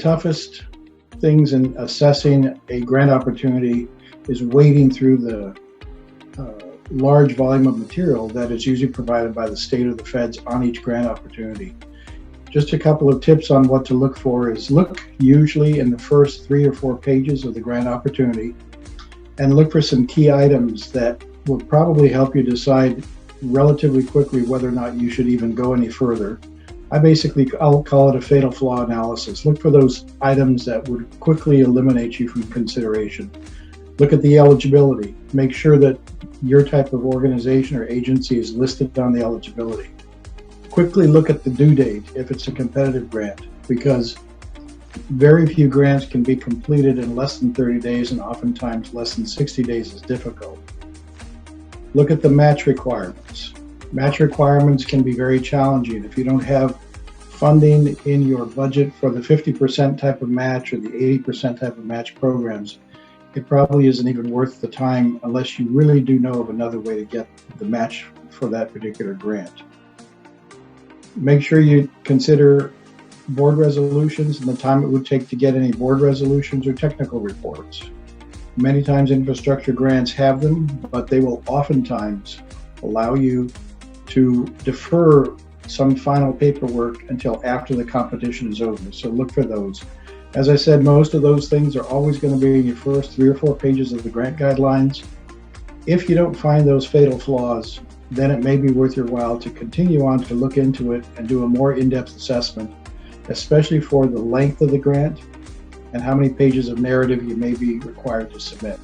toughest things in assessing a grant opportunity is wading through the large volume of material that is usually provided by the state or the feds on each grant opportunity. Just a couple of tips on what to look for is look usually in the first 3 or 4 pages of the grant opportunity and look for some key items that will probably help you decide relatively quickly whether or not you should even go any further. I'll call it a fatal flaw analysis. Look for those items that would quickly eliminate you from consideration. Look at the eligibility. Make sure that your type of organization or agency is listed on the eligibility. Quickly look at the due date if it's a competitive grant, because very few grants can be completed in less than 30 days, and oftentimes less than 60 days is difficult. Look at the match requirements. Match requirements can be very challenging. If you don't have funding in your budget for the 50% type of match or the 80% type of match programs, it probably isn't even worth the time unless you really do know of another way to get the match for that particular grant. Make sure you consider board resolutions and the time it would take to get any board resolutions or technical reports. Many times infrastructure grants have them, but they will oftentimes allow you to defer some final paperwork until after the competition is over. So look for those. As I said, most of those things are always going to be in your first 3 or 4 pages of the grant guidelines. If you don't find those fatal flaws, then it may be worth your while to continue on to look into it and do a more in-depth assessment, especially for the length of the grant and how many pages of narrative you may be required to submit.